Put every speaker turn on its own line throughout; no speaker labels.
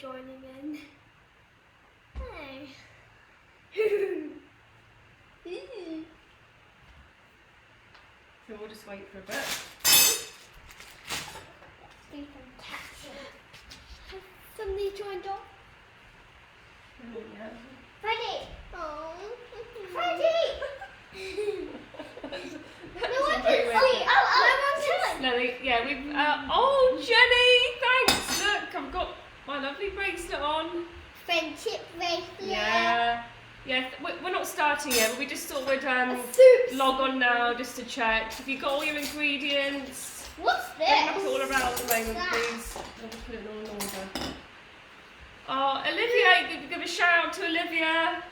joining in. Hey.
So we'll just wait for a bit.
Be fantastic. Has somebody joined up?
Oh, yeah.
Freddie! Oh, Freddie! No one can see. Oh,
No, yeah, we've. Oh, Jenny, thanks. Look, I've got my lovely bracelet on.
Friendship bracelet.
Yeah, yeah. We're not starting yet, but we just thought we'd log on now just to check. Have you got all your ingredients?
What's this?
Knock it all around at the moment, please. I'll just put it all in order. Oh, Olivia, give a shout out to Olivia.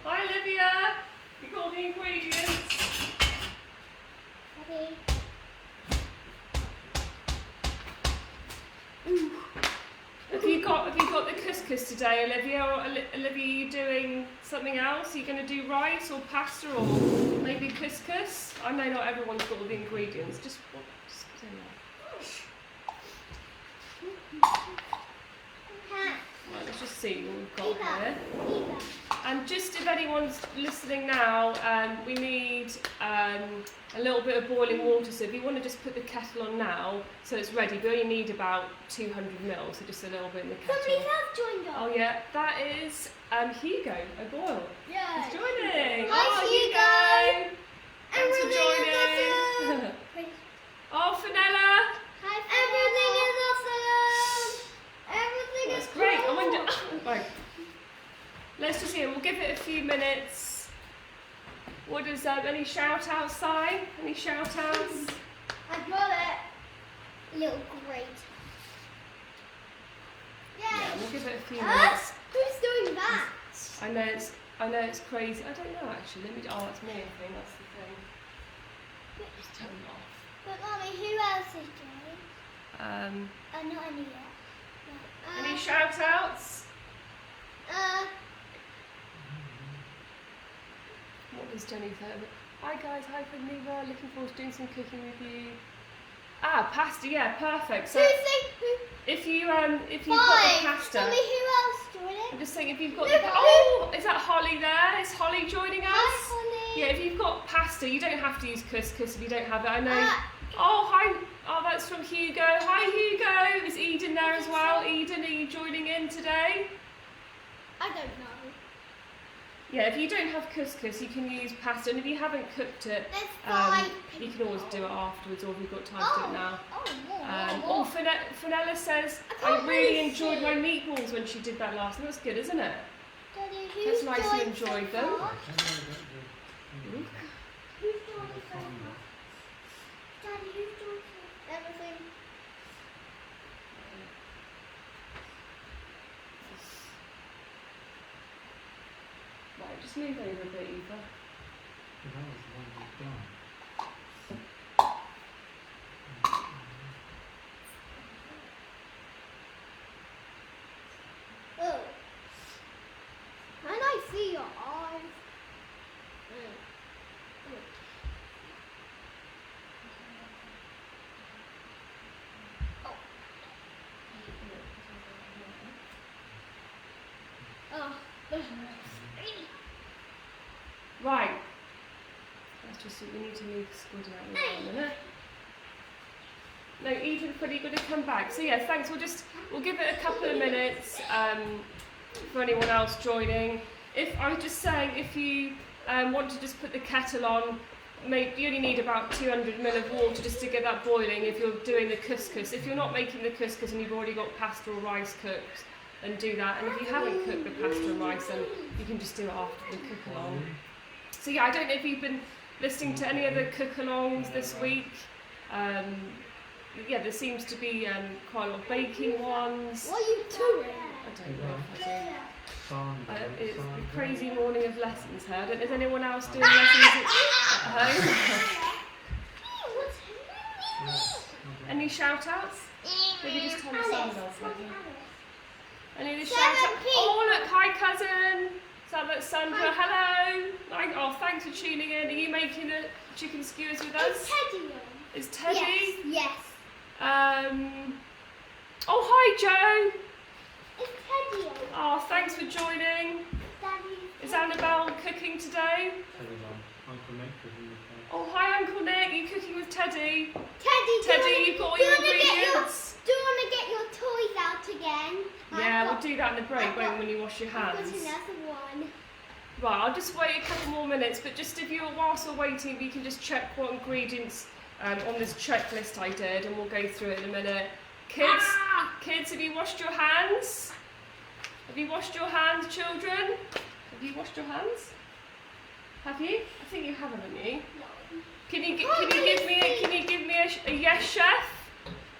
Hi, Olivia. You got all the ingredients.
Okay.
Have you got the couscous today, Olivia? Or Olivia, are you doing something else? Are you going to do rice or pasta or maybe couscous? I know not everyone's got all the ingredients. Just put in there. Right, let's just see what we've got here. And just if anyone's listening now, we need a little bit of boiling water. So if you want to just put the kettle on now, so it's ready. We only need about 200 ml, so just a little bit in the kettle.
Somebody else joined us.
Oh yeah, that is Hugo O'Boyle.
Yeah.
He's joining.
Hi,
Hugo. Thanks for joining. Oh, Fenella.
Hi, everything is awesome. Everything
That's
is
great.
cool.
I wonder. Right. Let's just hear. We'll give it a few minutes. What does any shout outs say? Any shout outs?
I got it. Little grate.
Yeah, we'll give it a few minutes.
Who's doing that?
I know it's crazy. I don't know actually. Let me. Oh, it's me. I think that's the thing. Just turn it off.
But mommy, who else is doing? Not any yet.
Any shout outs? What does Jenny say? Hi guys, hi from Neva. Looking forward to doing some cooking with you. Pasta. Yeah, perfect. So if you've got the pasta.
Tell me who else joined
I'm
it.
just saying if you've got
No,
the.
but
Oh, is that Holly there? Is Holly joining us?
Hi, Holly.
Yeah, if you've got pasta, you don't have to use couscous if you don't have it. I know. Oh, hi. Oh, that's from Hugo. Hi, Hugo. Is Eden there as well? Eden, are you joining in today?
I don't know.
Yeah, if you don't have couscous, you can use pasta, and if you haven't cooked it,
There's 5
you can always do it afterwards, or if you've got time to do it now.
More.
Fenella says,
I can't
I really
really
enjoyed
see.
my meatballs when she did that last, and that's good, isn't it?
Daddy,
That's
who's
nice you
joined
enjoyed
so
them.
far? Who's joined so far? Daddy, who's joined everything?
Right, just move over a bit, Eva.
Oh. Can I see your eyes? Oh.
Right. Let's just see, we need to move the squid out in a minute. No, Eden, Freddie, you've got to come back. So yeah, thanks. We'll give it a couple of minutes for anyone else joining. If I was just saying, if you want to just put the kettle on, you only need about 200 ml of water just to get that boiling. If you're doing the couscous, if you're not making the couscous and you've already got pasta or rice cooked, then do that. And if you haven't cooked the pasta and rice, then you can just do it after the cook-along. So yeah, I don't know if you've been listening to any of the cook-alongs this week. Yeah, there seems to be quite a lot of baking ones.
What are you doing?
I don't know if I do. It's a crazy morning of lessons here. I don't know, is anyone else doing lessons at home? Any shout-outs? Maybe just turn the sound down slightly. Any of the shout-outs? Oh look, hi cousin! That's Sandra, hello! Oh, thanks for tuning in. Are you making the chicken skewers with us?
Is Teddy on?
Is Teddy?
Yes.
Oh, hi Joe! Oh, thanks for joining. Is Annabelle cooking today?
Uncle Nick cooking with Teddy.
Oh, hi Uncle Nick, you cooking with Teddy?
Teddy,
you've got all your ingredients.
Do you want to get your toys out again?
Yeah, we'll do that in the break when you wash your
I've
hands.
got another one.
Right, I'll just wait a couple more minutes, but just whilst we're waiting, you can just check what ingredients on this checklist I did, and we'll go through it in a minute. Kids, have you washed your hands? Have you washed your hands, children? Have you washed your hands? Have you? I think you have, haven't you?
No.
Can you give me a yes, chef?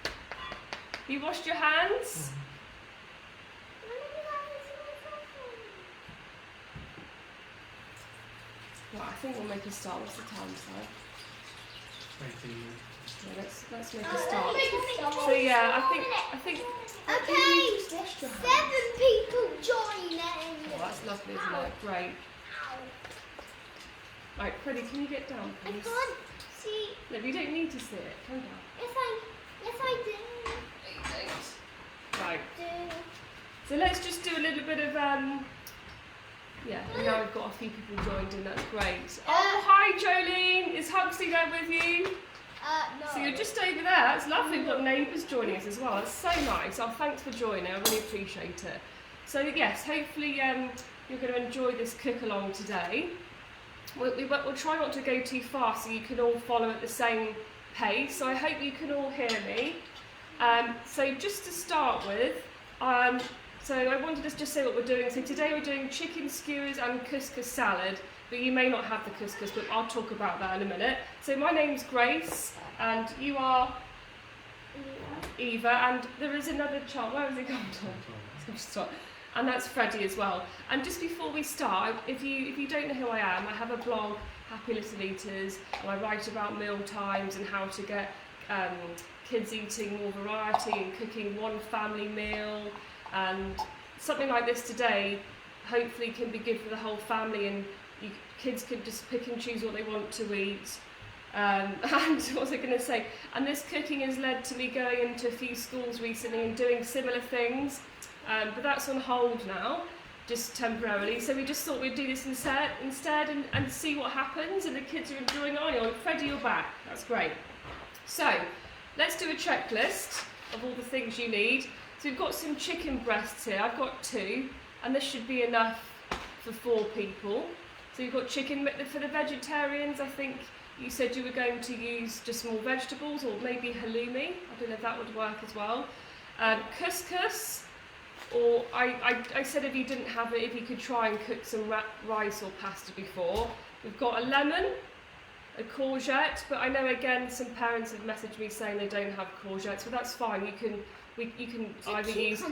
Have you washed your hands? Right, I think we'll make a start. What's the time, sir?
18 minutes.
Yeah, let's make a start. So yeah, I think.
Okay,
Just washed your hands.
7 people joining.
Oh, that's lovely, isn't it? Great. Right, Freddie, can you get down,
I
please?
can't see.
No, you don't need to sit. Come down.
Yes, I do.
Right.
Do.
So let's just do a little bit of yeah. Now we've got a few people joined in. That's great. Oh, hi, Jolene. Is Huxley there with you?
No.
So you're just over there. That's lovely. We've got neighbours joining us as well. That's so nice. Oh, thanks for joining. I really appreciate it. So yes, hopefully you're going to enjoy this cook along today. We'll try not to go too fast so you can all follow at the same pace. So I hope you can all hear me. So just to start with, so I wanted to just say what we're doing. So today we're doing chicken skewers and couscous salad. But you may not have the couscous, but I'll talk about that in a minute. So my name's Grace, and you are Eva, and there is another child. Where has he gone to? And that's Freddie as well. And just before we start, if you don't know who I am, I have a blog, Happy Little Eaters, and I write about meal times and how to get kids eating more variety and cooking one family meal. And something like this today hopefully can be good for the whole family, and kids can just pick and choose what they want to eat. And what was I going to say? And this cooking has led to me going into a few schools recently and doing similar things, but that's on hold now, just temporarily. So we just thought we'd do this instead and see what happens, and the kids are enjoying it. Oh, Freddie, you're back. That's great. So let's do a checklist of all the things you need. So we've got some chicken breasts here. I've got 2, and this should be enough for 4 people. So you've got chicken. For the vegetarians, I think you said you were going to use just more vegetables, or maybe halloumi. I don't know if that would work as well. Couscous, or I said if you didn't have it, if you could try and cook some rice or pasta before. We've got a lemon, a courgette, but I know again some parents have messaged me saying they don't have courgettes, but that's fine. You can either use,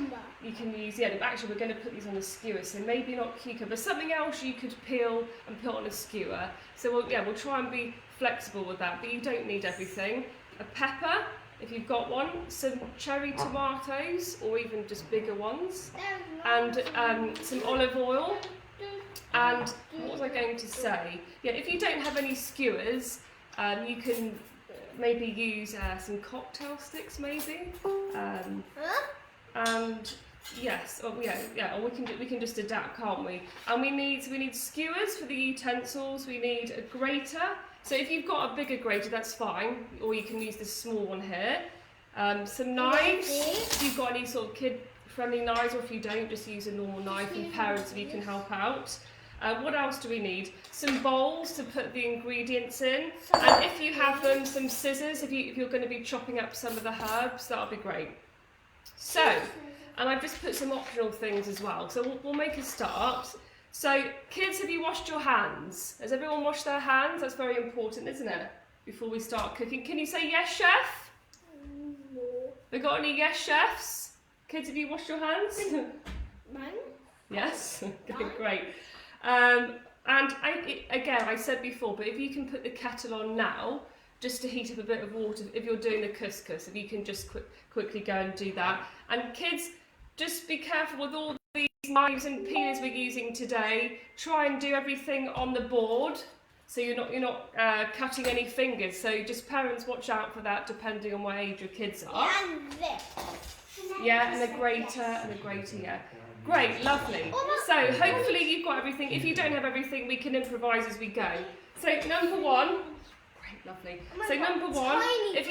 yeah, actually we're going to put these on the skewer, so maybe not cucumber, something else you could peel and put on a skewer. So we'll try and be flexible with that, but you don't need everything. A pepper, if you've got one, some cherry tomatoes, or even just bigger ones, and some olive oil. And what was I going to say? Yeah, if you don't have any skewers, you can maybe use some cocktail sticks, maybe. And yes, or we can just adapt, can't we? And we need skewers for the utensils. We need a grater. So if you've got a bigger grater, that's fine, or you can use this small one here. Some knives. If you've got any sort of kid-friendly knives, or if you don't, just use a normal knife. And parents, if you can help out. What else do we need? Some bowls to put the ingredients in, and if you have them, some scissors if you're going to be chopping up some of the herbs, that'll be great. So, and I've just put some optional things as well, so we'll make a start. So, kids, have you washed your hands? Has everyone washed their hands? That's very important, isn't it? Before we start cooking. Can you say yes, chef?
No.
We got any yes, chefs? Kids, have you washed your hands?
Mine?
Yes? Okay, great. And again, I said before, but if you can put the kettle on now, just to heat up a bit of water, if you're doing the couscous, if you can just quickly go and do that. And kids, just be careful with all these knives and peelers we're using today. Try and do everything on the board, so you're not cutting any fingers. So just parents, watch out for that, depending on what age your kids are.
And this.
Yeah, and a grater, yeah. Great, lovely. So hopefully you've got everything. If you don't have everything, we can improvise as we go. So number one, great, lovely. So number one, if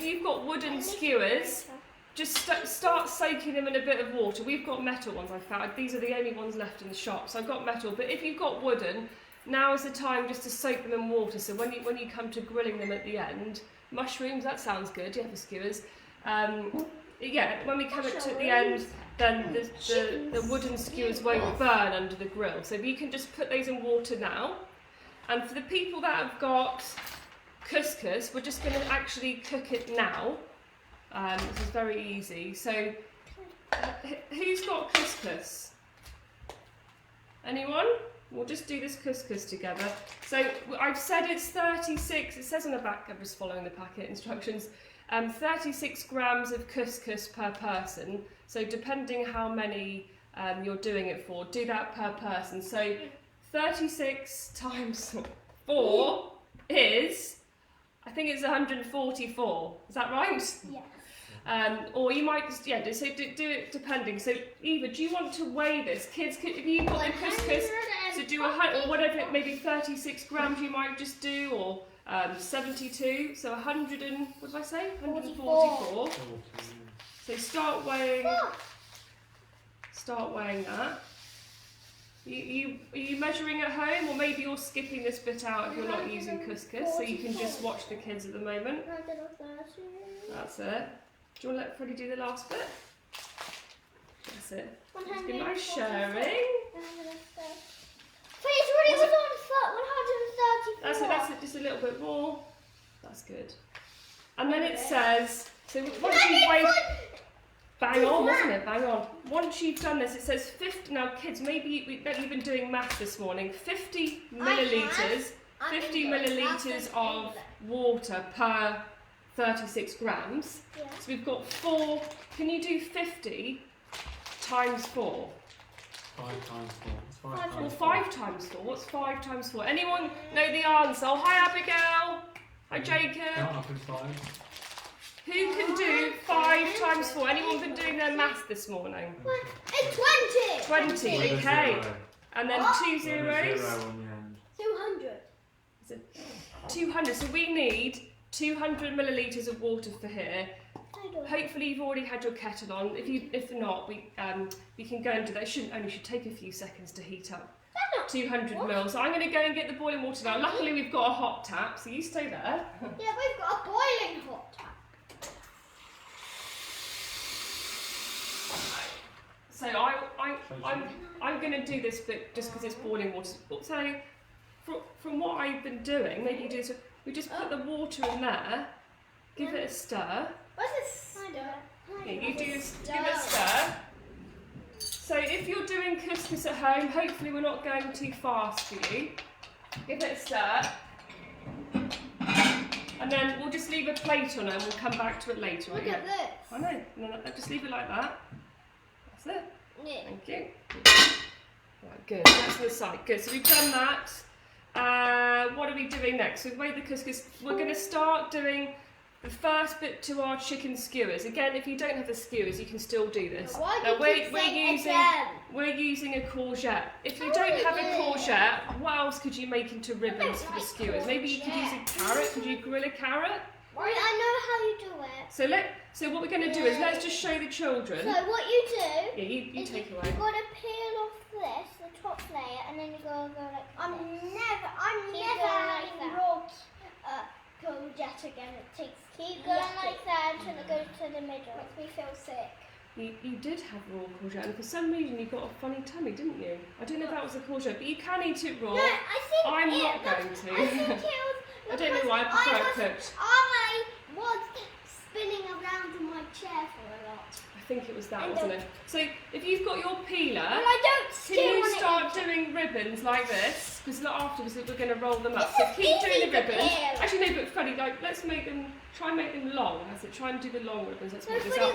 you've got wooden skewers, just start soaking them in a bit of water. We've got metal ones, I found. These are the only ones left in the shop. So I've got metal, but if you've got wooden, now is the time just to soak them in water. So when you come to grilling them at the end, mushrooms, that sounds good. You have the skewers. Yeah, when we come to the end, then the wooden skewers won't burn under the grill. So you can just put those in water now. And for the people that have got couscous, we're just going to actually cook it now. This is very easy. So who's got couscous? Anyone? We'll just do this couscous together. So I've said it's 36, it says on the back, I'm just following the packet instructions, 36 grams of couscous per person. So depending how many you're doing it for, do that per person. So 36 times 4 is, I think it's 144. Is that right?
Yes.
Or you might just, yeah, so do it depending. So Eva, do you want to weigh this? Kids, if you've got the couscous, so do or whatever, maybe 36 grams you might just do, or 72, so 100 and, what did I say? 144. So start weighing that. Are you measuring at home, or maybe you're skipping this bit out if you're not using couscous, so you can just watch the kids at the moment. That's it. Do you want to let Freddie do the last bit? That's it. It's been nice sharing. That's it, just a little bit more. That's good. And then it says, so once you've weighed, bang on, wasn't it? Bang on. Once you've done this, it says 50, now kids, maybe you've been doing maths this morning, 50 millilitres, 50 millilitres of water per 36 grams.
Yeah.
So we've got 4, can you do 50 times 4?
5 times 4. It's 5
Well,
times
5 times 4. What's 5 times 4? Anyone know the answer? Oh, hi Abigail. Hi Jacob.
Count up in 5.
Who can do 5 times 4? Anyone been doing their maths this morning?
It's 20.
20, okay. And then 2 zeros.
0 on the end.
200.
Is it 200? So we need 200 millilitres of water for here. Hopefully you've already had your kettle on. If not, we can go and do that. It only should take a few seconds to heat up. 200 mils. So I'm going to go and get the boiling water now. Luckily we've got a hot tap, so you stay there.
Yeah, we've got a boiling hot tap.
So I'm going to do this bit just because it's boiling water. So from what I've been doing, maybe you do this. We just put the water in there, give it a stir.
What's this?
Yeah, you do this, give it a stir. So if you're doing couscous at home, hopefully we're not going too fast for you. Give it a stir. And then we'll just leave a plate on it and we'll come back to it later.
Look at this.
I know. And then I'll just leave it like that. That's it.
Yeah.
Thank you. Right, good. That's to the side. Good. So we've done that. What are we doing next? So we've weighed the couscous. We're going to start doing the first bit to our chicken skewers. Again, if you don't have the skewers, you can still do this. Now we're using a courgette. If you don't have a courgette, what else could you make into ribbons for the skewers? Maybe you could use a carrot. Could you grill a carrot?
Wait, I know how you do it.
So what we're going to do is let's just show the children.
So what you do?
Yeah, you take it away.
You've got to peel off this, the top layer, and then you go like. I'm never having raw courgette again. Keep going like that until it goes to the middle. Makes me feel sick.
You did have raw courgette, and for some reason you got a funny tummy, didn't you? I don't know if that was a courgette, but you can eat it raw.
No,
I'm not going to.
I think it was.
I don't know why I prefer it cooked.
I was spinning around in my chair for a lot.
I think it was that, wasn't it? So if you've got your peeler,
Well, I don't
can you start doing ribbons like this? Because afterwards we're going to roll them up. So keep doing the ribbons. Actually, no, but Freddie, let's try and make them long. That's it. Try and do the long ribbons. Let's move this up.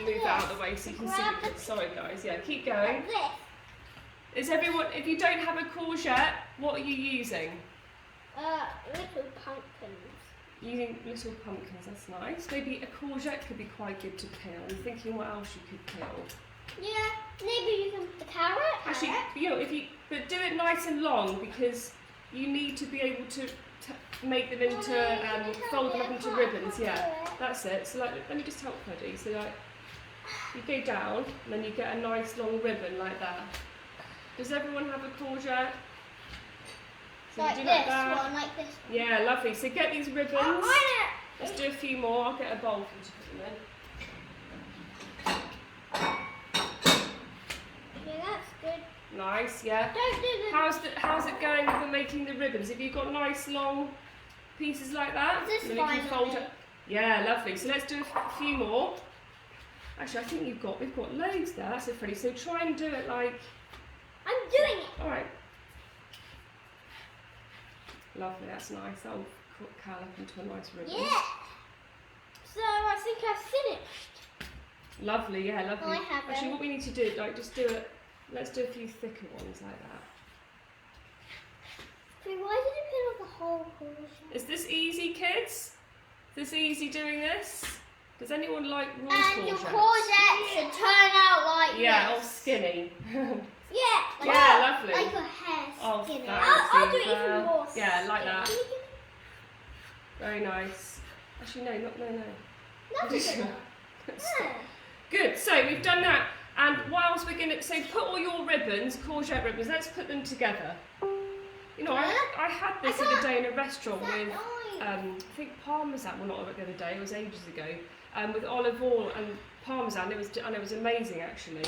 Move that out of the way so you can see the kids. Sorry, guys. Yeah, keep going.
Like this.
Is everyone? If you don't have a courgette, what are you using?
Little pumpkins.
Using little pumpkins, that's nice. Maybe a courgette could be quite good to peel. I'm thinking what else you could peel.
Yeah, maybe you can put the carrot.
Actually, you know, but do it nice and long because you need to be able to make them into, fold them up into ribbons. Yeah, that's it. So like, let me just help Freddie. So like, you go down and then you get a nice long ribbon like that. Does everyone have a courgette? So
Like
do
this
that.
one, like this one.
Yeah, lovely. So get these ribbons.
Oh,
Let's do a few more. I'll get a bowl for you to put them in.
Yeah, that's good.
Nice, yeah.
Don't do the...
How's it going with making the ribbons? Have you got nice long pieces like that?
Is this
Then we can
fine on
fold
it?
it. Yeah, lovely. So let's do a few more. Actually, I think we've got loads there. That's it, Freddie. So try and do it like.
I'm doing it.
All right. Lovely. That's nice. That'll curl up into a nice ribbon.
Yeah. So I think I've finished.
Lovely. Yeah, lovely.
I haven't.
Actually, what we need to do, like, just do it. Let's do a few thicker ones like that.
Wait, why did you put on the whole courgette?
Is this easy, kids? Is this easy doing this? Does anyone like raw
And your
courgettes?
courgette should turn out like
Yeah, all
this.
skinny.
Yeah.
Yeah, lovely.
Like your hair
Oh,
skinny.
thanks,
I'll do it
Eva.
even more.
Yeah, like
skinny.
that. Very nice. Actually, no.
That's good. Yeah.
Good, so we've done that. And whilst we're going to, so put all your ribbons, courgette ribbons, let's put them together. You know, I had this the other day in a restaurant with, I think parmesan, well not the other day, it was ages ago, with olive oil and parmesan, it was amazing actually.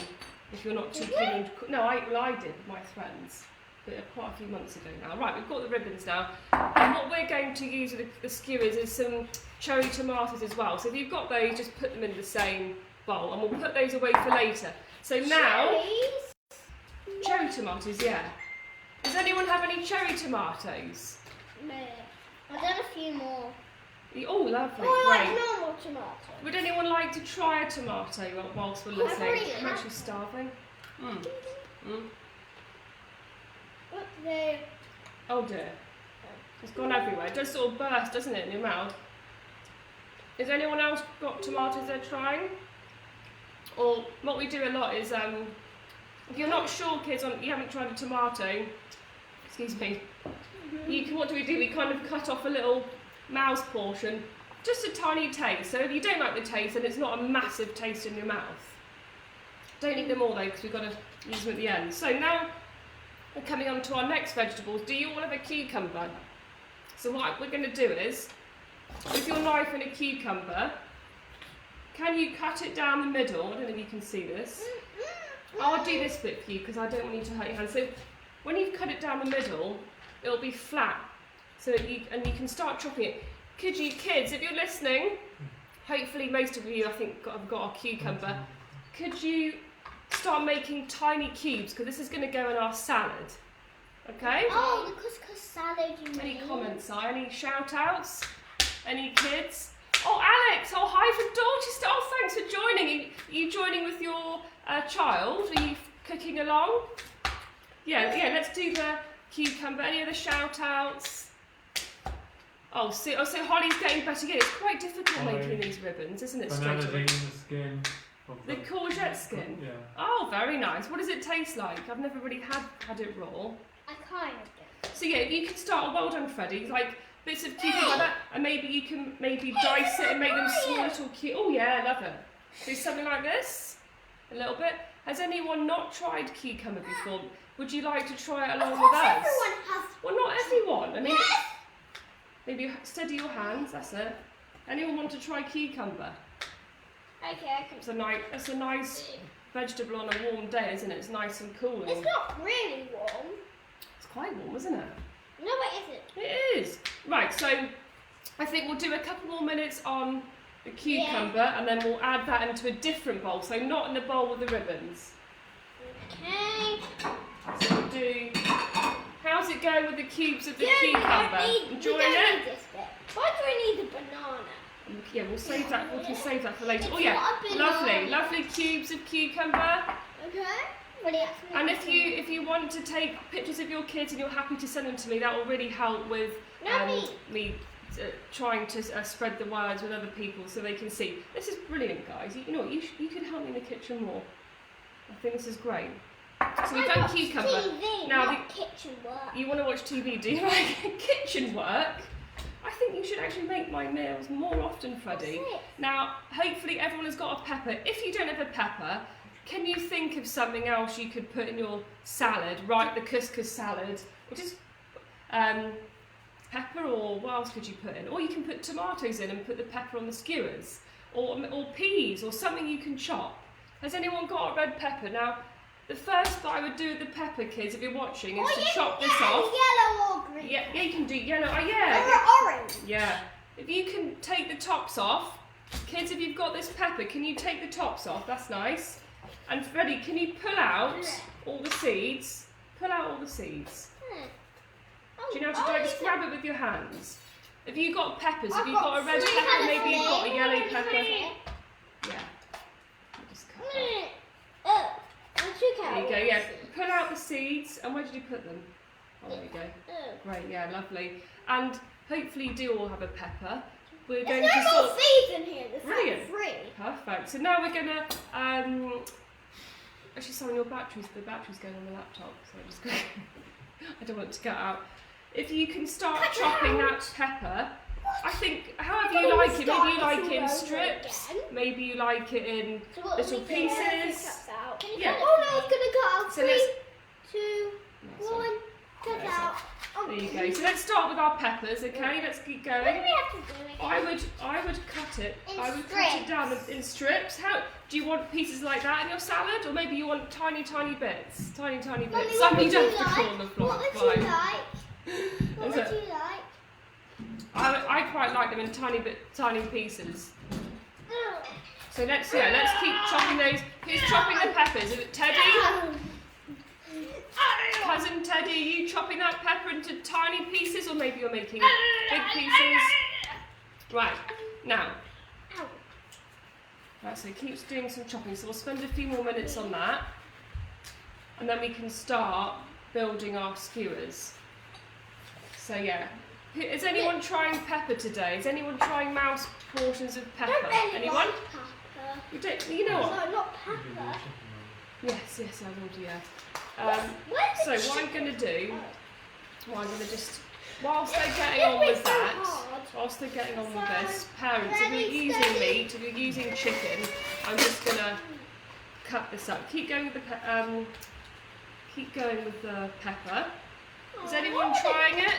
If you're not too keen on, no, I did with my friends, but quite a few months ago now. Right, we've got the ribbons now, and what we're going to use with the skewers is some cherry tomatoes as well. So if you've got those, just put them in the same bowl, and we'll put those away for later. So now, cherry tomatoes, yeah. Does anyone have any cherry tomatoes?
No. I've done a few more.
Oh, lovely,
Oh, I
great.
like normal tomato.
Would anyone like to try a tomato whilst we're listening?
really
I'm actually starving.
Look there.
Oh dear. It's gone everywhere. It does sort of burst, doesn't it, in your mouth? Has anyone else got tomatoes they're trying? Or what we do a lot is, if you're not sure, kids, you haven't tried a tomato, excuse me, what do? We kind of cut off a little mouse portion, just a tiny taste. So if you don't like the taste, then it's not a massive taste in your mouth. Don't eat them all though, because we've got to use them at the end. So now we're coming on to our next vegetables. Do you all have a cucumber? So what we're going to do is, with your knife and a cucumber, can you cut it down the middle? I don't know if you can see this. I'll do this bit for you because I don't want you to hurt your hands. So when you've cut it down the middle, it'll be flat. So you can start chopping it. Could you, kids, if you're listening, hopefully most of you I think have got a cucumber, could you start making tiny cubes because this is going to go in our salad. Okay?
Oh, the couscous salad you
Any
made.
comments? Any shout outs? Any kids? Oh, Alex! Oh, hi from Dorchester. Oh, thanks for joining. Are you joining with your child? Are you cooking along? Yeah, let's do the cucumber. Any other shout outs? Oh, so Holly's getting better again. It's quite difficult making these ribbons, isn't it?
Bananas
Straight away.
eating the skin. Of
The courgette skin?
Yeah.
Oh, very nice. What does it taste like? I've never really had it raw.
I kind of do.
So yeah, you can start, well done Freddie, like bits of cucumber like that, and maybe you can dice it and make them small little cute. Oh yeah, I love it. Do something like this, a little bit. Has anyone not tried cucumber before? Would you like to try it along with us?
Everyone has.
Well, not everyone. I mean,
Yes.
maybe steady your hands. That's it. Anyone want to try cucumber?
Okay, I can.
It's a nice vegetable on a warm day, isn't it? It's nice and cooling.
It's not really warm.
It's quite warm, isn't it?
No, it isn't.
It is. Right, so I think we'll do a couple more minutes on the cucumber and then we'll add that into a different bowl, so not in the bowl with the ribbons.
Okay.
So we'll do, how's it going with the cubes of the
We
cucumber?
don't
Enjoying
need
it?
this bit. Why do I need the banana?
Yeah, we'll save that, we can save that for later.
It's
Oh yeah,
not a banana.
lovely cubes of cucumber.
Okay. Ready?
And if you want to take pictures of your kids and you're happy to send them to me, that will really help with me trying to spread the words with other people so they can see. This is brilliant, guys. You know what? You could help me in the kitchen more. I think this is great. So we've done cucumber.
TV,
now
not kitchen work.
you want to watch TV, do you? Like kitchen work? I think you should actually make my meals more often, Freddie. Now, hopefully everyone has got a pepper. If you don't have a pepper, can you think of something else you could put in your salad? Right, the couscous salad. Or just pepper, or what else could you put in? Or you can put tomatoes in and put the pepper on the skewers. Or peas, or something you can chop. Has anyone got a red pepper? Now, the first that I would do with the pepper, kids, if you're watching, is to chop this off.
Yellow or green.
Yeah, you can do yellow. Oh, yeah.
Or orange.
Yeah. If you can take the tops off, kids, if you've got this pepper, can you take the tops off? That's nice. And Freddie, can you pull out all the seeds? Pull out all the seeds. Do you know how to do it? Just grab it with your hands. If you've got peppers, if you've got a red pepper, maybe you've got a yellow pepper. Yeah. Just cut that. There you go, yeah. Pull out the seeds, and where did you put them? Oh, there you go. Great, yeah, lovely. And hopefully you do all have a pepper. We're going to
There's no more seeds in here. There's
Brilliant.
3.
Perfect. So now we're going to, actually, sorry, the battery's going on the laptop, so I'm just going I don't want it to get out. If you can start chopping that pepper, I think, however you like it, maybe you like it in strips, maybe you like it in little pieces. Yeah.
Oh no, it's going to cut out.
So
3, 2, 1, cut out.
There you go. So let's start with our peppers, okay? Let's keep going.
What do we have to do again?
I would cut it. I would
strips.
cut it down in strips. How do you want pieces like that in your salad, or maybe you want tiny bits? Tiny bits.
Mummy,
Some
what
you
would
don't
you
have to
like?
call on the floor.
What would
Fine.
you like? What
Is
would
it?
you like?
I quite like them in tiny pieces.
Oh.
So let's keep chopping those. Who's chopping the peppers? Is it Teddy? Cousin Teddy, are you chopping that pepper into tiny pieces, or maybe you're making big pieces? Right, now. Right, so keep doing some chopping. So we'll spend a few more minutes on that. And then we can start building our skewers. So yeah. Is anyone trying pepper today? Is anyone trying mouse portions of pepper? Anyone? You don't, you know what?
No, not pepper.
Yes, I will do, yeah. So what I'm going to do, just, whilst they're getting on with this, parents, if you're using meat, if you're using chicken, I'm just going to cut this up. Keep going with the pepper. Is anyone trying it?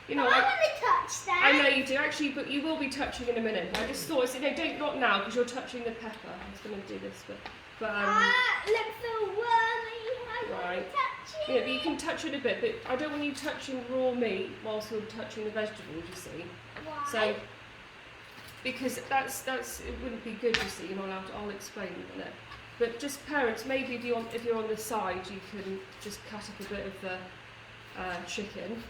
You know,
I want to touch that.
I know you do actually, but you will be touching in a minute. I just thought, not now because you're touching the pepper. I was going to do this, but
looks so wormy.
Right. Yeah, but you can touch it a bit, but I don't want you touching raw meat whilst you're touching the vegetables. You see.
Why?
So because that's it wouldn't be good. You see, you're not allowed to. I'll explain in a minute. But just parents, maybe if you're on the side, you can just cut up a bit of the chicken.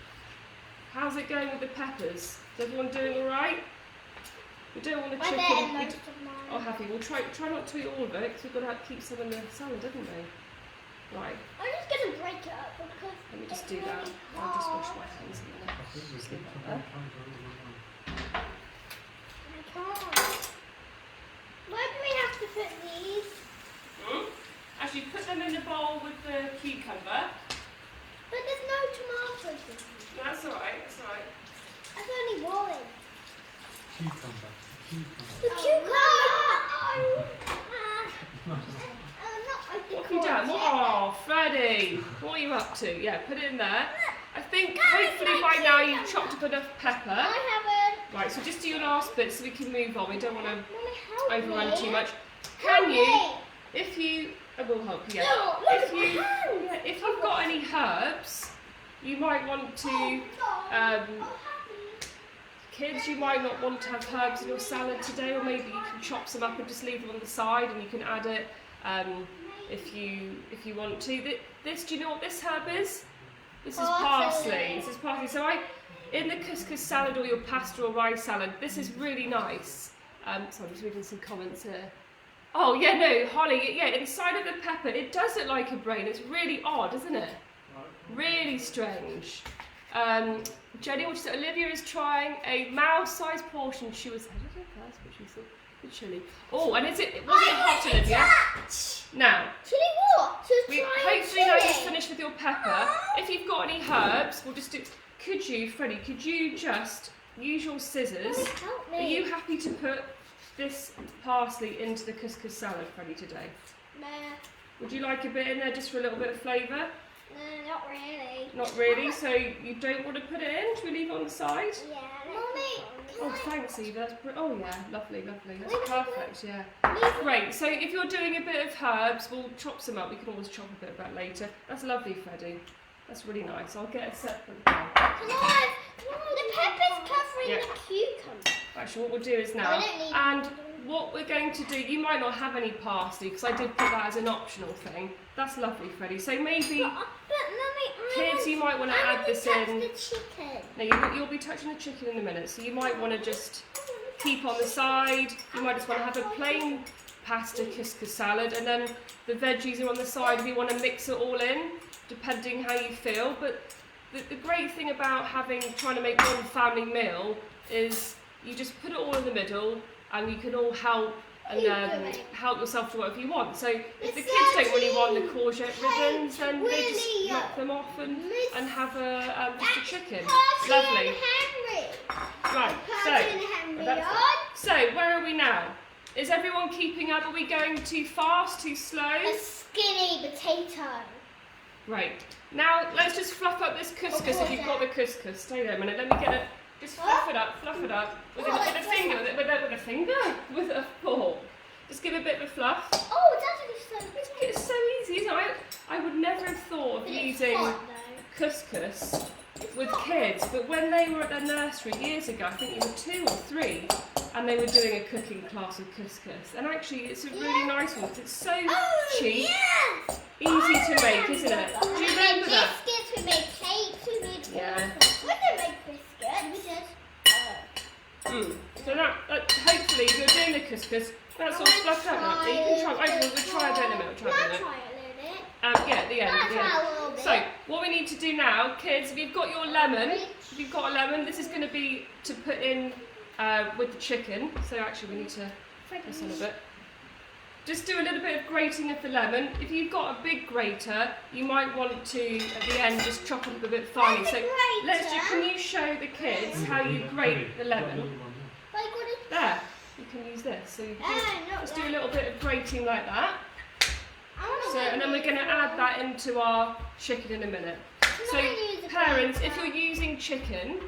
How's it going with the peppers? Is everyone doing all right? We don't want a chicken. Oh, happy. We'll try not to eat all of it because we've got to keep some in the salad, haven't we? Right.
I'm just going to break it up because
Let me just do that. I'll just wash my hands in a minute.
I can't. Where do we have to put these?
Actually, put them in the bowl with the cucumber.
But there's no tomatoes in here.
That's alright,
There's only one.
Cucumber.
The cucumber!
What have you done? Oh, Freddie! What are you up to? Yeah, put it in there. I think hopefully by now you've chopped up enough pepper.
I haven't.
Right, so just do your last bit so we can move on. We don't want to
Mummy, help
overrun
me.
too much.
Help
Can you,
me.
if you, I will help you.
No, look at my hands.
If you've got any herbs, you might want to, kids, you might not want to have herbs in your salad today, or maybe you can chop some up and just leave them on the side, and you can add it if you want to. This, do you know what this herb is? This is parsley. This is parsley. So in the couscous salad or your pasta or rice salad, this is really nice. So I'm just reading some comments here. Oh yeah, no, Holly, yeah, inside of the pepper, it does look like a brain. It's really odd, isn't it? Really strange. Jenny, what she said, Olivia is trying a mouse-sized portion. She was, I don't know first, but she thought the chili. Oh, and was it hot, Olivia? Now.
Chili what?
you, Freddie, could you just use your scissors?
Help me.
Are you happy to put this parsley into the couscous salad, Freddie, today?
No,
Would you like a bit in there just for a little bit of flavour?
no, not really.
Not really, so you don't want to put it in? Should we leave it on the side?
Yeah, Mummy,
Oh, thanks, Eva. That's oh, yeah, lovely, lovely. That's perfect, yeah.
Leave
Great, so if you're doing a bit of herbs, we'll chop some up. We can always chop a bit of that later. That's lovely, Freddie. That's really nice. I'll get a separate bowl.
The pepper's covering
Yeah.
the cucumber.
Actually, what we'll do is now,
I don't need
and what we're going to do, you might not have any parsley, because I did put that as an optional thing. That's lovely, Freddie. So maybe,
But Mummy,
kids, you might want to add this in.
the chicken.
No, you'll be touching the chicken in a minute, so you might want to just keep on the side. You might just want to have a plain pasta couscous salad, and then the veggies are on the side if you want to mix it all in, depending how you feel. But the great thing about trying to make one family meal is you just put it all in the middle, and you can all help and help yourself to whatever you want. So if the kids don't really want the courgette ribbons, then they just knock them off and have just a chicken. Lovely. Right, so where are we now? Is everyone keeping up? Are we going too fast, too slow?
A skinny potato.
Right. Now let's just fluff up this couscous if you've got the couscous. Stay there a minute. Let me get it. Just fluff it up with a finger, with a fork. Just give it a bit of a fluff.
Oh, it's actually so
It's so easy, isn't it? I would never have thought of using couscous with kids, but when they were at their nursery years ago, I think they were 2 or 3, and they were doing a cooking class of couscous. And actually, it's a really nice one because it's so cheap, easy to make, isn't it? Do you remember that?
Biscuits, we made cakes, we made
Yeah.
We didn't make biscuits, we just...
So that hopefully, if you're doing the couscous, that's all fluffed out now. You can try. We'll try it in a minute. We'll try it in a minute.
Try it a little bit.
Yeah, at the end. At the end. So, what we need to do now, kids, if you've got your lemon, this is going to be to put in with the chicken. So actually, we need to press on a bit. Just do a little bit of grating of the lemon. If you've got a big grater, you might want to, at the end, just chop up a bit finely. So, can you show the kids how you grate the lemon? There, you can use this. So you just do a little bit of grating like that. So, and then we're going to add that into our chicken in a minute. So, parents, if you're using chicken,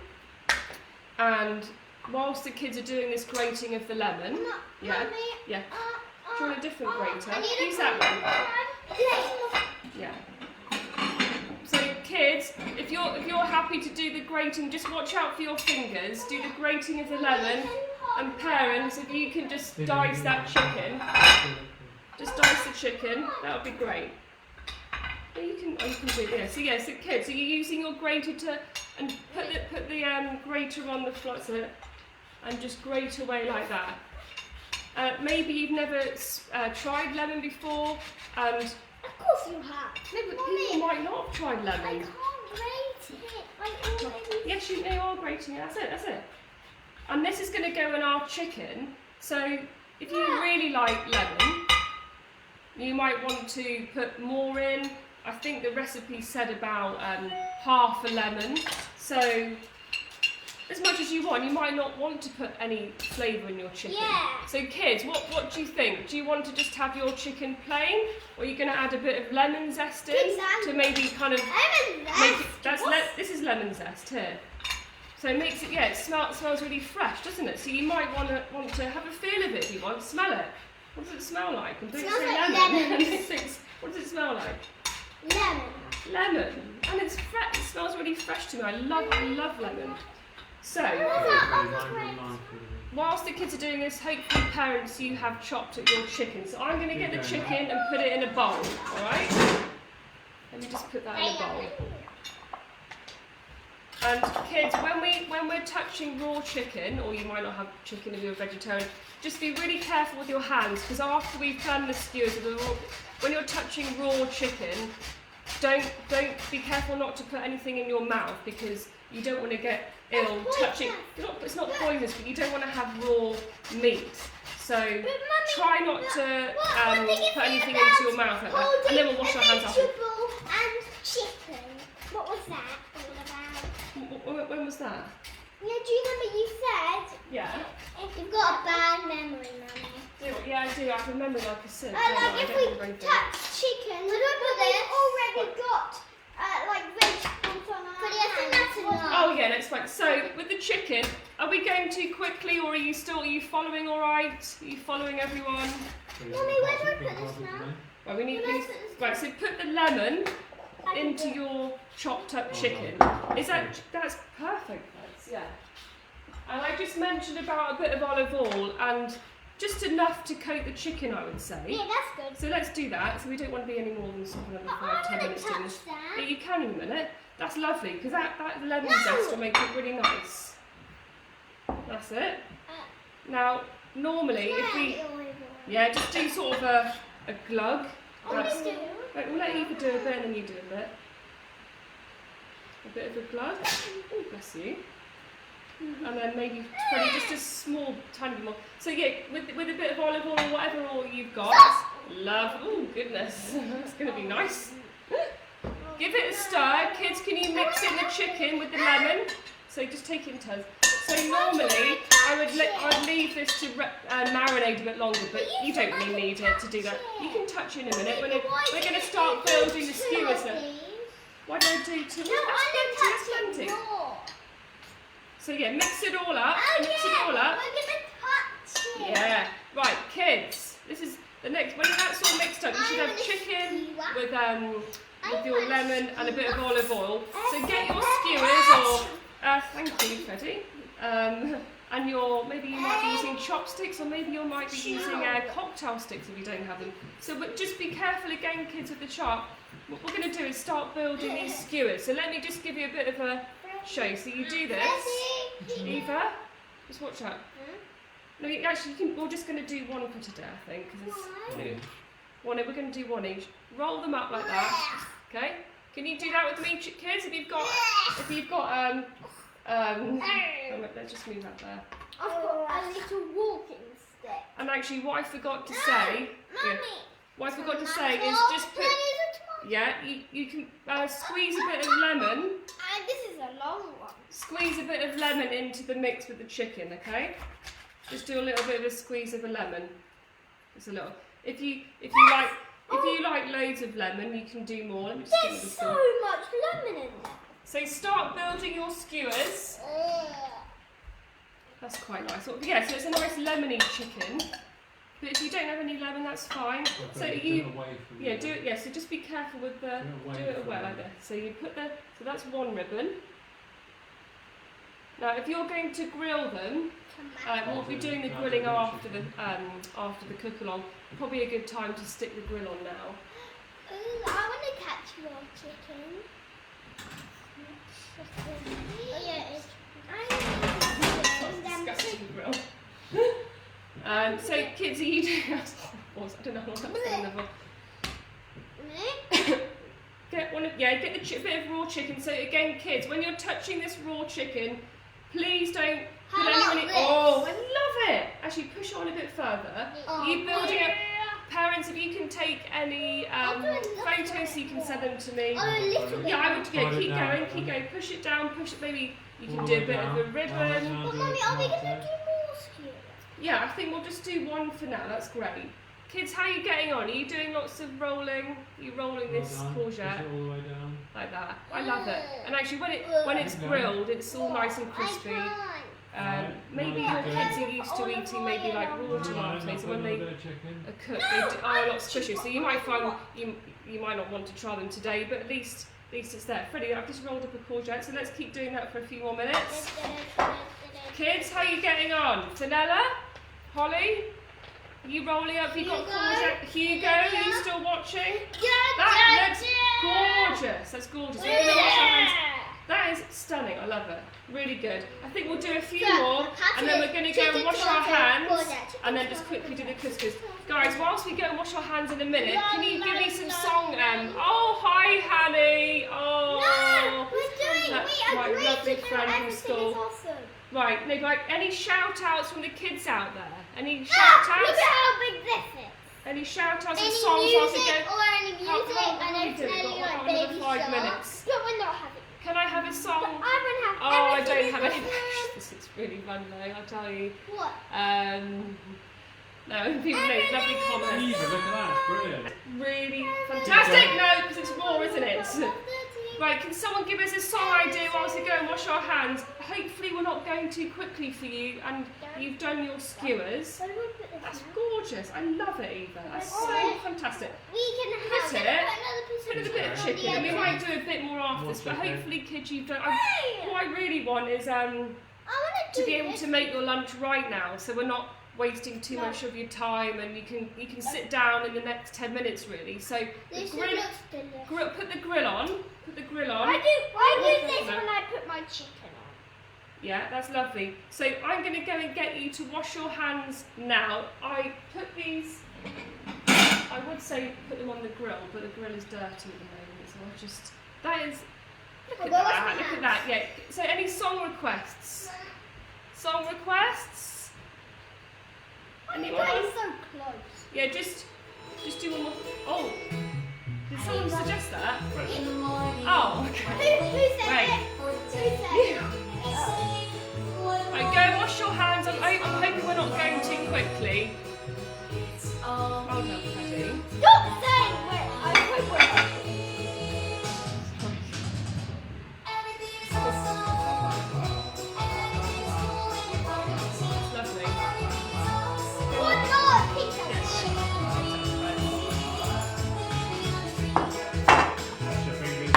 and whilst the kids are doing this grating of the lemon, yeah. Do you want a different grater? Use that one. Yeah. So kids, if you're happy to do the grating, just watch out for your fingers. Do the grating of the lemon. And parents, if you can just dice that chicken, that would be great. Well, you can do this. So yeah, so kids, so you're using your grater and put the grater on the floor, and just grate away like that. Maybe you've never tried lemon before, and
Of course you have.
no, but people might not have tried
I
lemon.
can't grate it.
Yes, you are grating it. That's it. And this is going to go in our chicken. So if you really like lemon, you might want to put more in. I think the recipe said about half a lemon. So as much as you want. You might not want to put any flavour in your chicken.
Yeah.
So kids, what do you think? Do you want to just have your chicken plain, or are you going to add a bit of lemon zest in to maybe kind of make it? This is lemon zest here. So it makes it, it smells really fresh, doesn't it? So you might want to have a feel of it if you want. Smell it. What does it smell like? And don't
Smells
say
like
lemon. What does it smell like?
Lemon.
Lemon. And it's fresh. It smells really fresh to me. I love lemon. So, whilst the kids are doing this, hopefully parents, you have chopped up your chicken. So I'm going to get the chicken and put it in a bowl, alright? Let me just put that in a bowl. And kids, when we're touching raw chicken, or you might not have chicken if you're a vegetarian, just be really careful with your hands, because after we've done the skewers, when you're touching raw chicken, don't be careful not to put anything in your mouth, because you don't want to get ill touching. It's not poisonous, but you don't want to have raw meat. So try not to put anything into your mouth like that. And then we'll wash our hands after.
And chicken. What was that all about?
When was that?
Yeah, do you remember you said?
Yeah.
You've got a bad memory, Mummy.
Yeah, I do. I can remember like a sieve.
Like if we touch chicken, we've already got like vegetables on our hands. I think that's enough.
Oh yeah, that's fine. So with the chicken, are we going too quickly, or are you following all right? Are you following everyone?
Mummy, where do I put this now?
Right, we need right. So put the lemon into your chopped up chicken. That's perfect? Yeah. And I just mentioned about a bit of olive oil and just enough to coat the chicken, I would say.
Yeah, that's good.
So let's do that. So we don't want to be any more than sort of another 5-10 minutes doing this. Yeah, you can in a minute. That's lovely because that lemon zest will make it really nice. That's it. Now, normally if we just do sort of a glug. Right, we'll let Eva do a bit and then you do a bit. A bit of a glug. Oh, bless you. And then maybe probably just a small, tiny bit more. So yeah, with a bit of olive oil or whatever oil you've got. Love. Oh goodness, that's going to be nice. Give it a stir. Kids, can you mix in the chicken with the lemon? So just take it in turns. So normally I would leave this to marinate a bit longer, but you don't really need it to do that. You can touch in a minute. We're going to start building the skewers now. Why don't I do two? That's plenty. So yeah, mix it all up. Mix it all up.
We're going to touch it.
Yeah. Right, kids. This is the next. When that's all mixed up, you should have chicken with your lemon and a bit of olive oil. So get your skewers or thank you, Freddie. And maybe you might be using chopsticks, or maybe you might be using cocktail sticks if you don't have them. So, but just be careful again, kids, with the chop. What we're going to do is start building these skewers. So let me just give you a bit of a show. So you do this, Eva. Just watch out. No, actually, we're just going to do one for today, I think, because it's we're going to do one each. Roll them up like that. Okay. Can you do that with me, kids? If you've got let's just move that there.
I've got a little walking stick.
And actually, what I forgot to say, is just put. Yeah, you can squeeze a bit of lemon.
And this is a long one.
Squeeze a bit of lemon into the mix with the chicken, okay? Just do a little bit of a squeeze of a lemon. Just a little. If you like loads of lemon, you can do more. Let me just
There's so much lemon in there.
So start building your skewers. That's quite nice. So it's a nice lemony chicken. But if you don't have any lemon, that's fine. So So just be careful with the do it away like this. So you put so that's one ribbon. Now, if you're going to grill them, we'll be doing the grilling after the cook-along. Probably a good time to stick the grill on now.
Ooh, I want to catch your chicken. Oh yeah,
disgusting grill. So kids, are you doing? I don't know what I'm saying before. Get the bit of raw chicken. So again, kids, when you're touching this raw chicken, please don't put anyone in. Oh, I love it. Actually, push it on a bit further. You building up. Parents, if you can take any photos, so you can send them to me. Yeah, I would. Keep going. Push it down. Push it. Maybe you can do a bit of a ribbon.
But Mummy, are we going to do more skewers?
Yeah, I think we'll just do one for now. That's great. Kids, how are you getting on? Are you doing lots of rolling? Are you rolling this courgette?
Push it all the way down.
Like that. I love it. And actually, when it's grilled, it's all nice and crispy. Maybe your kids are used to eating maybe like raw tomatoes, so when they are cooked, they are a lot squishier. So you might find you might not want to try them today, but at least it's there. Freddie, I've just rolled up a courgette, so let's keep doing that for a few more minutes. Kids, how are you getting on? Fenella? Holly? Are you rolling up? You got courgette? Hugo, are you still watching? That looks gorgeous. That's gorgeous. We're going to wash our hands. That is stunning. I love it. Really good. I think we'll do a few more, and then we're going to go and wash our hands, and then just quickly do the couscous. Guys, whilst we go and wash our hands in a minute, can you give me some song? Oh, hi, Hanny. Oh, that's my lovely friend from school. Right, no, like any shout outs from the kids out there? Any shout outs?
Look at how big this is.
Any shout outs and
Any
songs?
music or any music? I know it's
We've got
like
another
baby
5
shark.
minutes.
But we're not having
Can I have a song?
But I won't have
Oh, I
everything
don't have
in
any
the room.
This is really fun though, I'll tell you.
What?
No, people make lovely comments.
Eva, look at that, brilliant.
Really fantastic. No, because it's raw, isn't it? Right, can someone give us a song idea whilst we go and wash our hands? Hopefully we're not going too quickly for you and you've done your skewers.
Where do we put this
That's
now?
gorgeous. I love it, Eva. That's so fantastic.
We can have
Put
another
a
piece
little bit of chicken, and we might do a bit more after this, but hopefully kids you've done... What I really want is to be able to make your lunch right now, so we're not wasting too much of your time, and you can sit down in the next 10 minutes really. So
This
the grill,
looks delicious.
put the grill on. Put the grill on.
I do this when I put my chicken on.
Yeah, that's lovely. So I'm going to go and get you to wash your hands now. I put these, I would say put them on the grill, but the grill is dirty at the moment, so I'll just, that is, look at that, yeah. So any song requests? Song requests? Anyone?
You're so close.
Yeah, just do one more. Oh, did someone suggest that? Oh, okay.
Who said
Right.
it? Who said it?
Right, go and wash your hands. I'm hoping we're not going too quickly. Well done, Paddy.
Stop saying where I put where.
Lovely.
What not? Pizza.
Should bring me-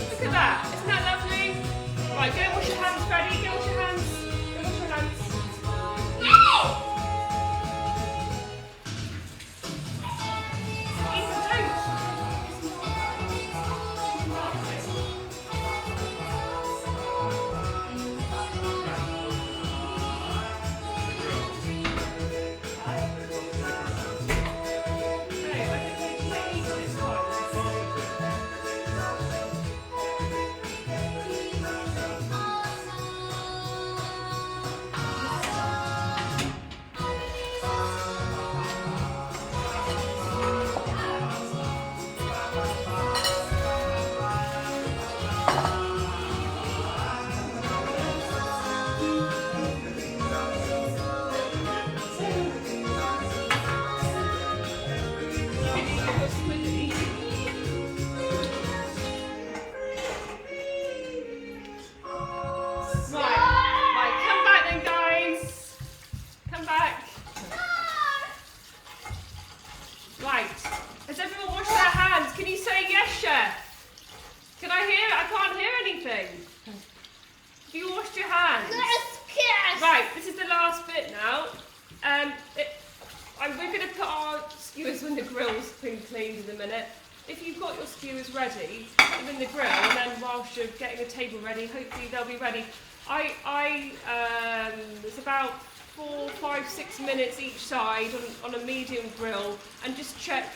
Look at that. Isn't that lovely? Right, go and wash your hands, Freddie. Go wash your hands. Go wash your hands. Ethan, Right, come back then, guys. Come back. Right, has everyone washed their hands? Can you say yes, chef? Can I hear? I can't hear anything. Have you washed your hands? Right, this is the last bit now. We're going to put our skewers when the grill's been cleaned in a minute. If you've got your skewers ready, put them in the grill, and then whilst you're getting the table ready, hopefully they'll be ready. It's about 4, 5, 6 minutes each side on a medium grill, and just check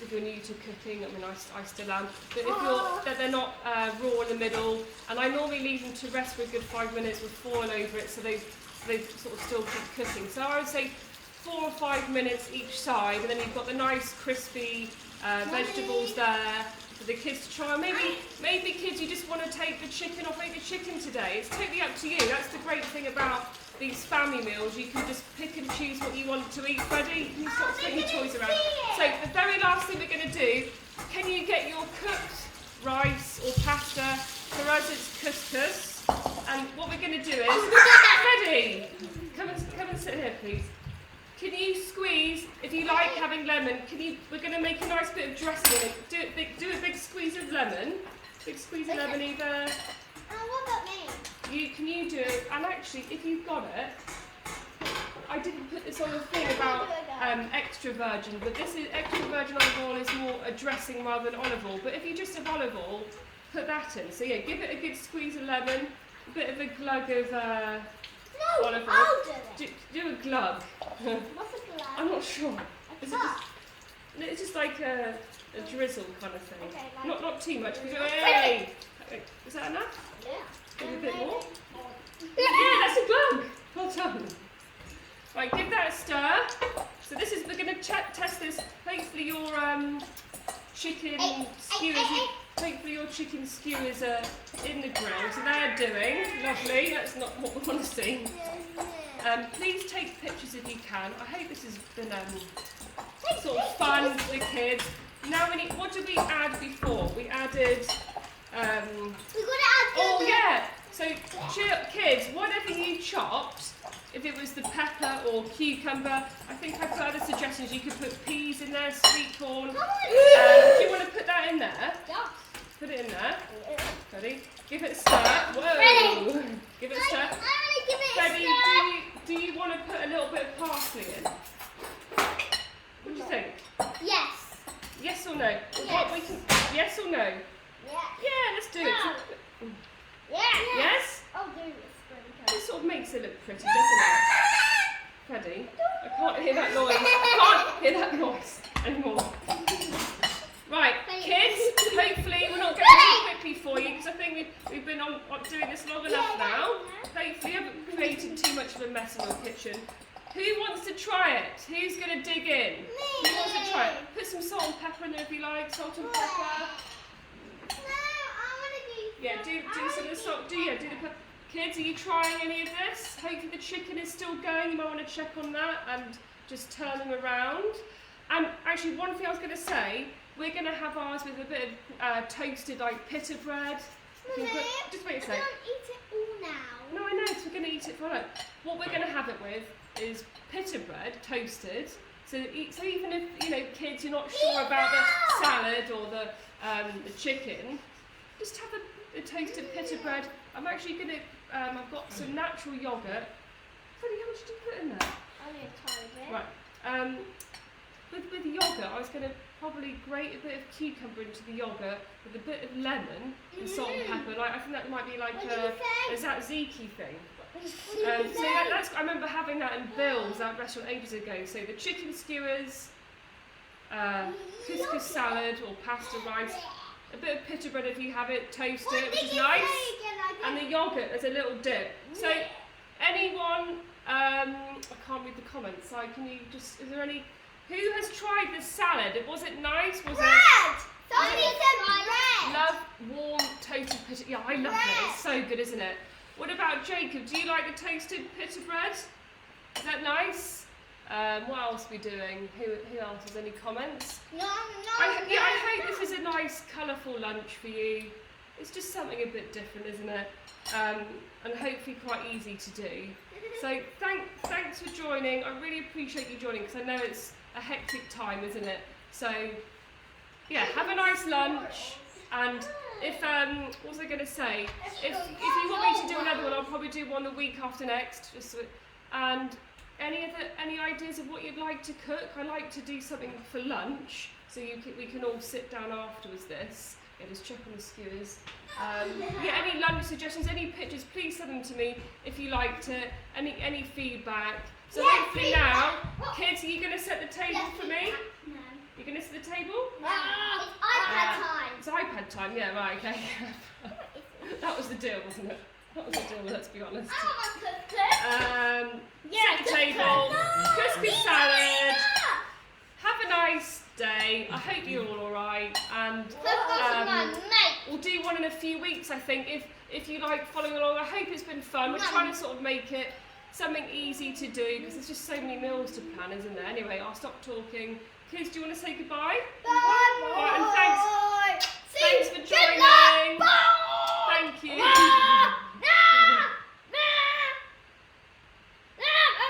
if you're new to cooking. I mean, I still am, but if they're not raw in the middle, and I normally leave them to rest for a good 5 minutes with foil over it, so they sort of still keep cooking. So I would say 4 or 5 minutes each side, and then you've got the nice crispy vegetables there for the kids to try. Maybe kids, you just want to take the chicken off, make the chicken today. It's totally up to you. That's the great thing about these family meals. You can just pick and choose what you want to eat. Freddie, can you stop putting your toys around? So the very last thing we're going to do, can you get your cooked rice or pasta? For us it's couscous. And what we're going to do is, Freddie, come and sit here please. Can you squeeze, if you like having lemon, we're going to make a nice bit of dressing in it. Do a big squeeze of lemon. Big squeeze of lemon, Eva.
What about me?
Can you do it? And actually, if you've got it, I didn't put this on the thing about extra virgin, but this is extra virgin olive oil is more a dressing rather than olive oil. But if you just have olive oil, put that in. So yeah, give it a good squeeze of lemon, a bit of a glug of olive oil.
I'll do it.
Do a glug.
What's a glove?
I'm not sure. It's just like a drizzle kind of thing.
Okay, like
not too much.
Hey!
Is that enough?
Yeah.
Give a bit more. Yeah, that's a glug. Well done. Right, give that a stir. chicken skewers. Hopefully your chicken skewers are in the grill. So they're doing lovely. That's not what we want to see. Please take pictures if you can. I hope this has been sort of fun for the kids. Now we need. What did we add before? We added. Oh yeah. So kids, whatever you chopped. If it was the pepper or cucumber, I think I've got other suggestions. You could put peas in there, sweetcorn. Do you want to put that in there?
Yeah.
Put it in there. Ready? Give it a stir. Whoa!
Ready.
Give it a stir.
I want to give it
Ready?
a stir.
Do you want to put a little bit of parsley in? What do you think?
Yes.
Yes or no?
Yes.
Yes or no?
Yeah.
Yeah, let's do it.
Yeah.
Yes?
I'll do this.
It sort of makes it look pretty, doesn't it? Ready? I can't hear that noise. I can't hear that noise anymore. Right, kids, hopefully we're not going too quickly for you because I think we've been on doing this long enough now. Hopefully we haven't created too much of a mess in your kitchen. Who wants to try it? Who's going to dig in? Who wants to try it? Put some salt and pepper in there if you like. Salt and pepper.
No, I want to do.
Yeah, do some of the salt. Do the pepper. Kids, are you trying any of this? Hopefully the chicken is still going. You might want to check on that and just turn them around. And actually, one thing I was going to say, we're going to have ours with a bit of toasted like pita bread. Just wait a sec.
I don't eat it all now.
No, I know, so we're going to eat it for lunch. What we're going to have it with is pita bread, toasted. So even if, kids, you're not sure about the salad or the chicken, just have the toasted pita bread. I'm actually going to, I've got some natural yoghurt. Freddie, how much did you put in there?
Only a tiny bit.
Right. With yoghurt, I was going to probably grate a bit of cucumber into the yoghurt with a bit of lemon and salt and pepper. I think that might be like a tzatziki thing. I remember having that in Bill's, that restaurant ages ago. So the chicken skewers, couscous salad or pasta rice, a bit of pita bread if you have it, toast it, which is nice, and the yoghurt as a little dip. So anyone, I can't read the comments, so can you just, is there any, who has tried the salad? Was it nice? Was
bread! Somebody said bread!
Love warm toasted pita, yeah I love it, it's so good isn't it? What about Jacob, do you like the toasted pita bread? Is that nice? What else are we doing? Who else has any comments?
No.
I hope this is a nice, colourful lunch for you. It's just something a bit different, isn't it? And hopefully quite easy to do. So thanks for joining. I really appreciate you joining because I know it's a hectic time, isn't it? So yeah, have a nice lunch. And if what was I going to say? If you want me to do another one, I'll probably do one the week after next. And any ideas of what you'd like to cook? I like to do something for lunch, so we can all sit down afterwards. Just check on the skewers. Any lunch suggestions, any pictures? Please send them to me if you liked it. Any feedback. So hopefully now, kids, are you going to set the table for me?
No.
You're going to set the table?
It's iPad time.
It's iPad time. Yeah, right. Okay. That was the deal, wasn't it? That was the deal. Let's be honest.
I want to cook.
Set the table. Couscous salad. Have a nice day. I hope you're all alright. And we'll do one in a few weeks, I think. If you like following along, I hope it's been fun. We're trying to sort of make it something easy to do because there's just so many meals to plan, isn't there? Anyway, I'll stop talking. Kids, do you want to say goodbye?
Bye.